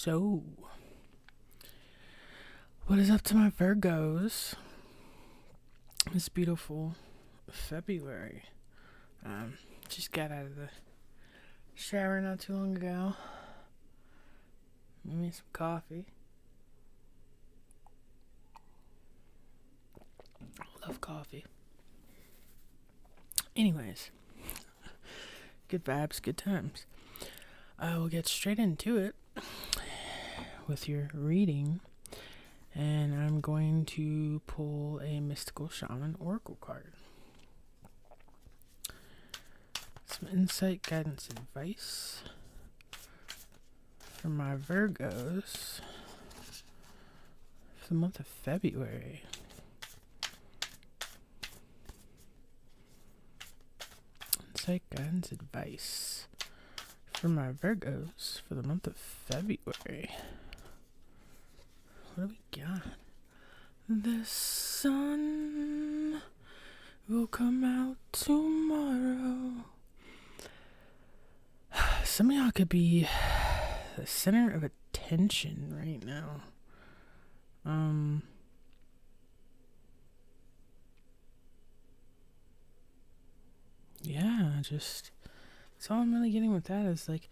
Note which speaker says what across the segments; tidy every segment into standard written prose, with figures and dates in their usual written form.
Speaker 1: So, what is up to my Virgos? It's beautiful February. Just got out of the shower not too long ago. Made me some coffee. Love coffee. Anyways, good vibes, good times. I will get straight into it with your reading. And I'm going to pull a Mystical Shaman Oracle card. Some insight, guidance, advice for my Virgos for the month of February. Insight, guidance, advice for my Virgos for the month of February. What do we got? The sun will come out tomorrow. Some of y'all could be the center of attention right now. Yeah, just that's all I'm really getting with that is like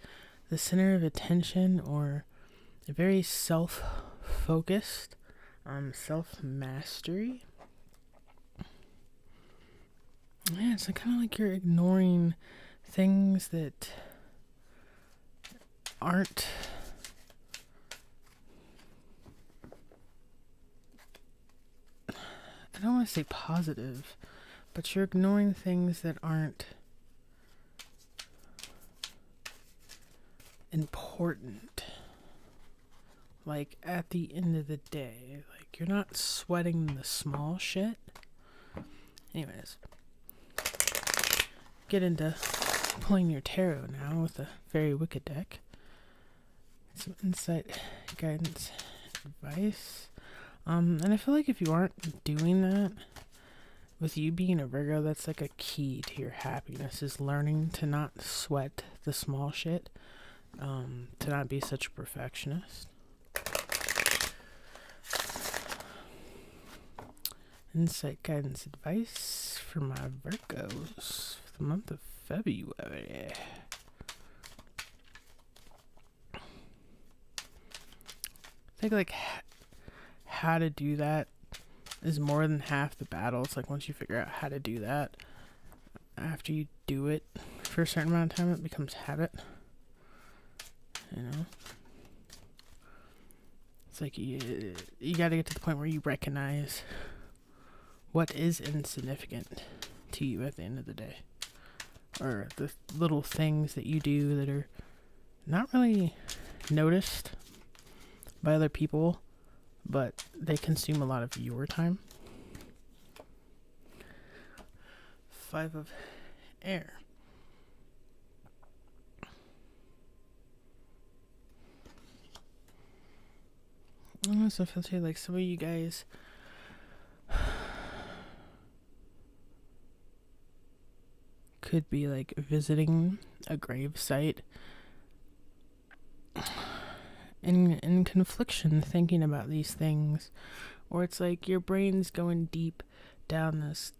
Speaker 1: the center of attention or a very self-focused, self-mastery. Yeah, it's kind of like you're ignoring things that aren't I don't want to say positive, but you're ignoring things that aren't important. Like, at the end of the day, like, you're not sweating the small shit. Anyways, get into pulling your tarot now with a very wicked deck. Some insight, guidance, advice. And I feel like if you aren't doing that, with you being a Virgo, that's like a key to your happiness, is learning to not sweat the small shit, to not be such a perfectionist. Insight, guidance, advice for my Virgos for the month of February. I think like how to do that is more than half the battle. It's like once you figure out how to do that, after you do it for a certain amount of time, it becomes habit. You know? It's like you got to get to the point where you recognize what is insignificant to you at the end of the day. Or the little things that you do that are not really noticed by other people, but they consume a lot of your time. 5 of air. I also feel too like some of you guys could be like visiting a grave site in confliction, thinking about these things, or it's like your brain's going deep down this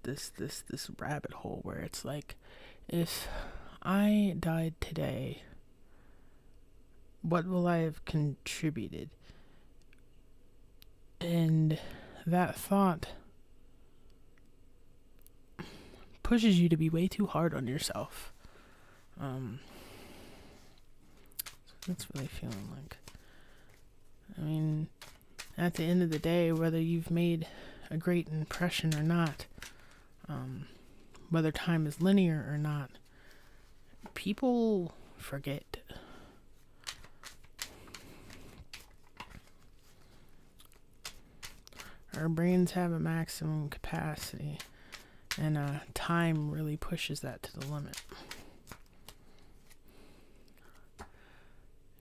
Speaker 1: rabbit hole where it's like, if I died today, what will I have contributed? And that thought pushes you to be way too hard on yourself. That's what I'm feeling like. I mean, at the end of the day, whether you've made a great impression or not, whether time is linear or not, people forget. Our brains have a maximum capacity, and time really pushes that to the limit.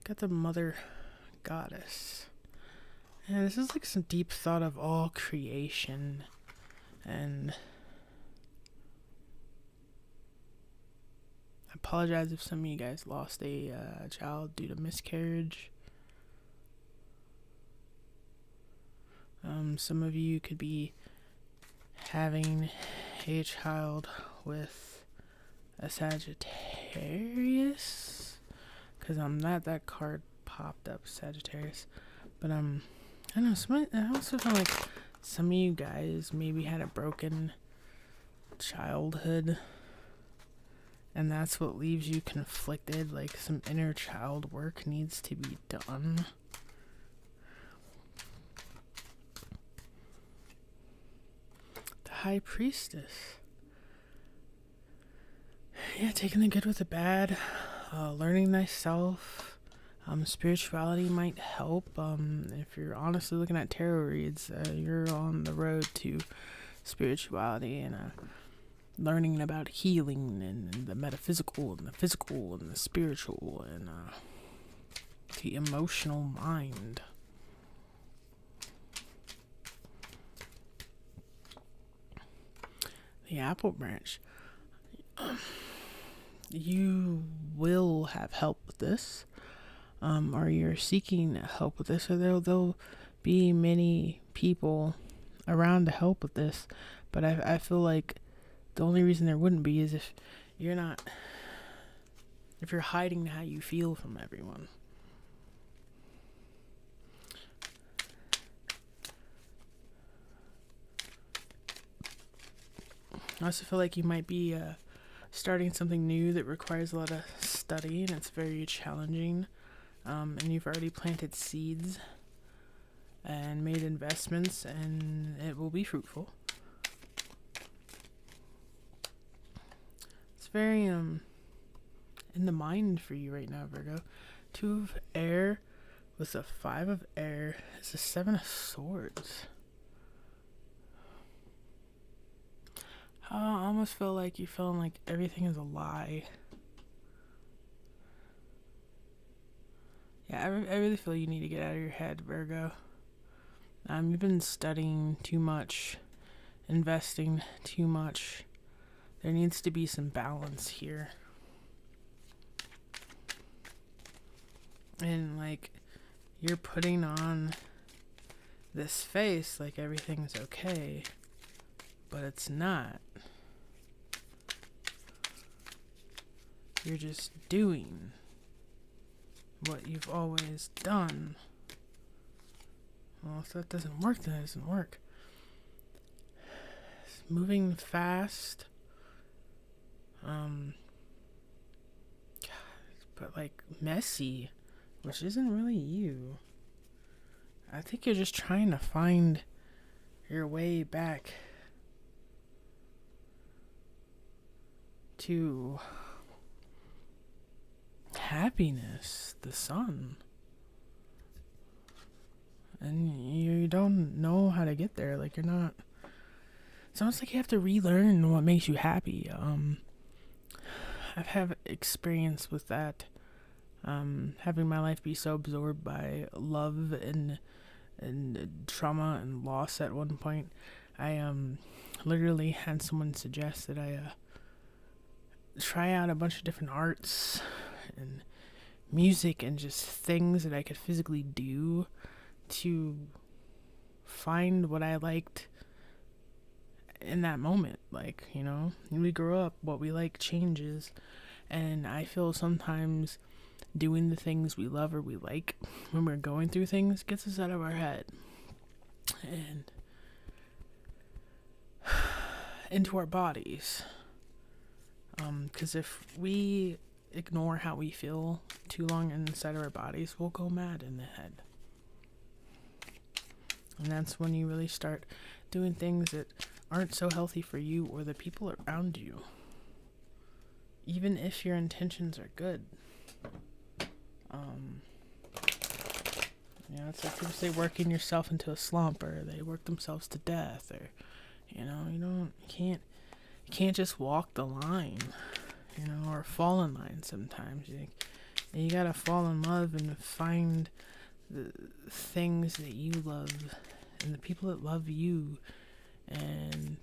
Speaker 1: Got the Mother Goddess. And this is like some deep thought of all creation, and I apologize if some of you guys lost a child due to miscarriage. Some of you could be having a child with a Sagittarius, because that card popped up, Sagittarius. But I don't know. I also feel like some of you guys maybe had a broken childhood, and that's what leaves you conflicted. Like some inner child work needs to be done. The High Priestess. Yeah, taking the good with the bad, learning thyself. Spirituality might help. If you're honestly looking at tarot reads, you're on the road to spirituality and learning about healing and the metaphysical and the physical and the spiritual and the emotional mind. The Apple Branch. You will have help with this, or you're seeking help with this, or there'll be many people around to help with this. But I feel like the only reason there wouldn't be is if you're hiding how you feel from everyone. I also feel like you might be starting something new that requires a lot of study, and it's very challenging. And you've already planted seeds and made investments, and it will be fruitful. It's very in the mind for you right now, Virgo. 2 of air with a 5 of air is a 7 of swords. I almost feel like you're feeling like everything is a lie. Yeah, I really feel you need to get out of your head, Virgo. You've been studying too much, investing too much. There needs to be some balance here. And like, you're putting on this face like everything's okay, but it's not. You're just doing what you've always done. Well, if that doesn't work, then it doesn't work. It's moving fast. But like messy, which isn't really you. I think you're just trying to find your way back to happiness, the sun. And you don't know how to get there. Like, you're not. It's almost like you have to relearn what makes you happy. I've had experience with that. Having my life be so absorbed by love and trauma and loss at one point. I literally had someone suggest that I try out a bunch of different arts and music and just things that I could physically do to find what I liked in that moment. Like, you know, when we grow up, what we like changes, and I feel sometimes doing the things we love or we like when we're going through things gets us out of our head and into our bodies. Because if we ignore how we feel too long inside of our bodies, we'll go mad in the head. And that's when you really start doing things that aren't so healthy for you or the people around you. Even if your intentions are good. You know, it's like people say working yourself into a slump, or they work themselves to death, or, you know, you can't just walk the line, you know, or fall in line sometimes. You gotta fall in love and find the things that you love and the people that love you, and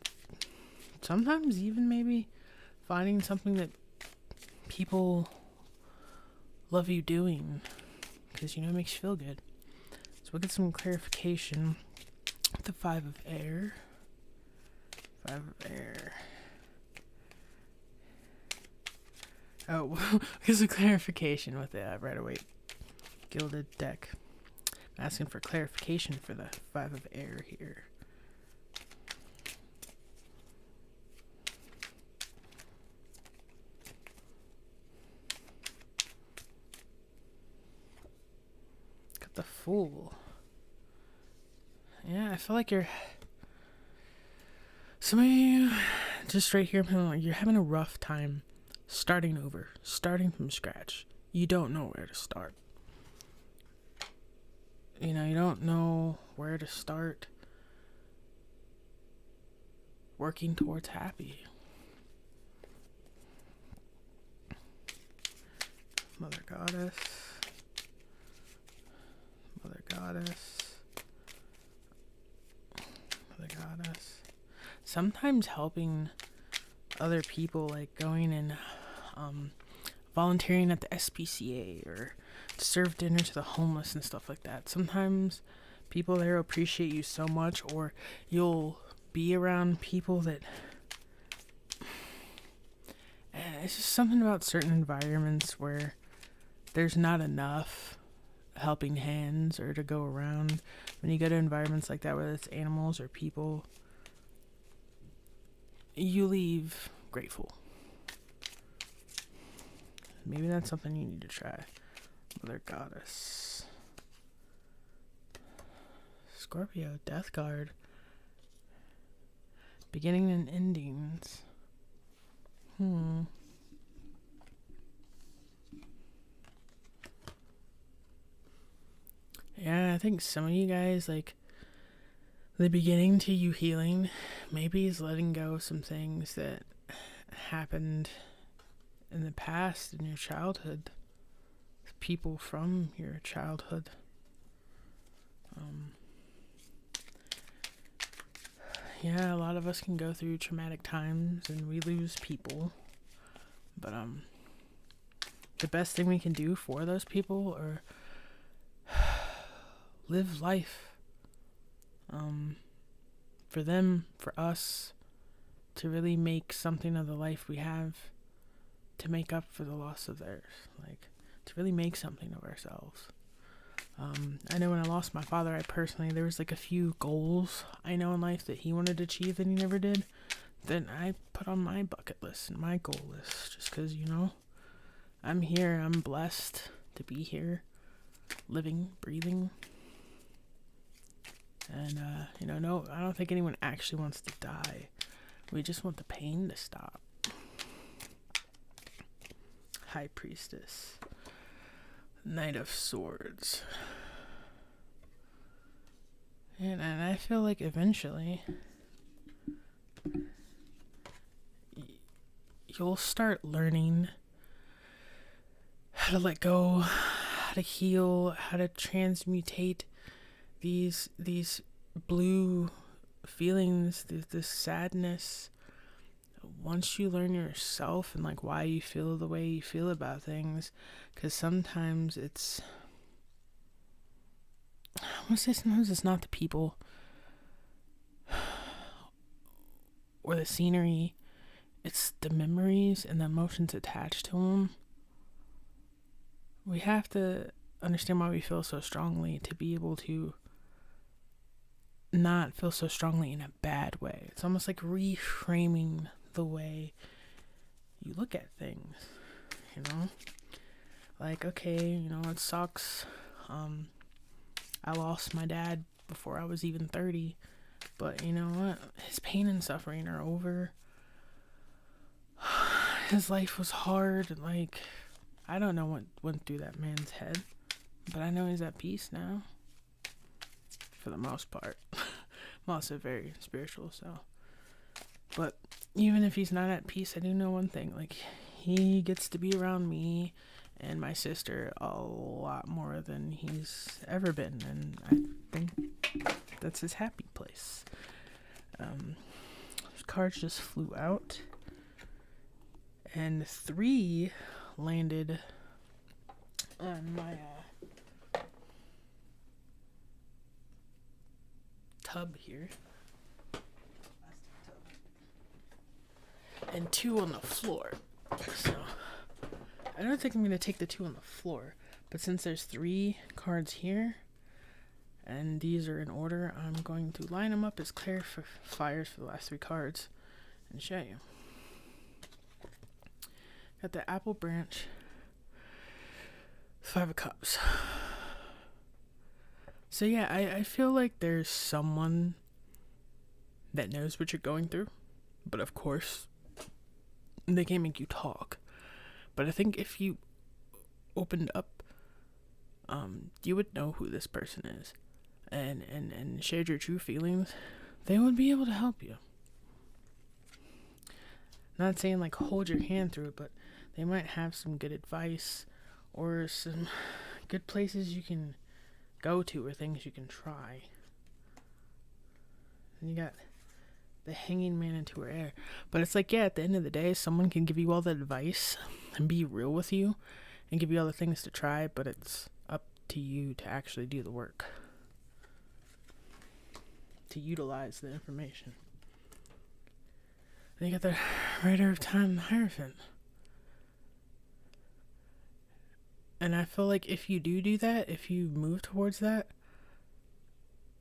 Speaker 1: sometimes even maybe finding something that people love you doing, because, you know, it makes you feel good. So we'll get some clarification The Five of Air. Five of Air. Oh, because of clarification with the Rider-Waite Gilded deck. I'm asking for clarification for the Five of Air here. Got the Fool. Yeah, I feel like some of you, just right here, you're having a rough time starting over, starting from scratch. You don't know where to start. You don't know where to start working towards happy. Mother Goddess. Mother Goddess. Mother Goddess. Sometimes helping other people, like going and volunteering at the SPCA or to serve dinner to the homeless and stuff like that. Sometimes people there appreciate you so much, or you'll be around people that it's just something about certain environments where there's not enough helping hands or to go around. When you go to environments like that, whether it's animals or people, you leave grateful. Maybe that's something you need to try. Mother Goddess. Scorpio, Death Guard. Beginning and endings. Yeah, I think some of you guys, like, the beginning to you healing maybe is letting go of some things that happened in the past, in your childhood. People from your childhood. Yeah, a lot of us can go through traumatic times and we lose people. But the best thing we can do for those people are live life. For them, for us, to really make something of the life we have, to make up for the loss of theirs. Like, to really make something of ourselves. I know when I lost my father, there was like a few goals I know in life that he wanted to achieve that he never did, that I put on my bucket list and my goal list, just because, I'm here, I'm blessed to be here, living, breathing, and, no, I don't think anyone actually wants to die. We just want the pain to stop. High Priestess. Knight of Swords. And I feel like eventually you'll start learning how to let go, how to heal, how to transmutate these blue feelings, this sadness. Once you learn yourself and like why you feel the way you feel about things, because sometimes it's not the people or the scenery, it's the memories and the emotions attached to them. We have to understand why we feel so strongly to be able to not feel so strongly in a bad way. It's almost like reframing the way you look at things, like, okay, it sucks. I lost my dad before I was even 30, but you know what? His pain and suffering are over. His life was hard, and like, I don't know what went through that man's head, but I know he's at peace now. For the most part. I'm also very spiritual, so. But even if he's not at peace, I do know one thing. Like, he gets to be around me and my sister a lot more than he's ever been. And I think that's his happy place. Cards just flew out. And 3 landed on my tub here. And 2 on the floor. So I don't think I'm going to take the 2 on the floor. But since there's 3 cards here, and these are in order, I'm going to line them up as clarifiers for the last 3 cards and show you. Got the apple branch, 5 of cups. So yeah, I feel like there's someone that knows what you're going through. But of course, they can't make you talk. But I think if you opened up, you would know who this person is. And shared your true feelings, they would be able to help you. Not saying like hold your hand through it, but they might have some good advice or some good places you can go to or things you can try. And you got the hanging man into her air. But it's like, yeah, at the end of the day, someone can give you all the advice and be real with you and give you all the things to try, but it's up to you to actually do the work. To utilize the information. Then you got the Rider of Time and the Hierophant. And I feel like if you do that, if you move towards that,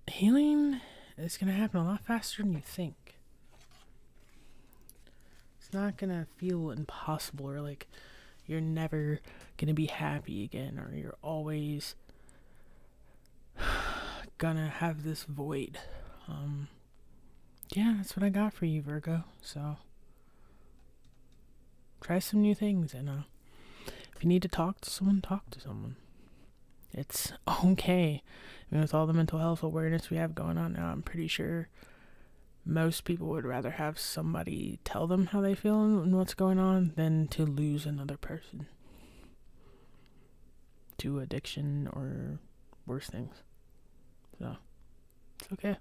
Speaker 1: healing is going to happen a lot faster than you think. It's not going to feel impossible or like you're never going to be happy again or you're always going to have this void. Yeah, that's what I got for you, Virgo. So try some new things, and if you need to talk to someone, talk to someone. It's okay. I mean, with all the mental health awareness we have going on now, I'm pretty sure most people would rather have somebody tell them how they feel and what's going on than to lose another person to addiction or worse things. So it's okay.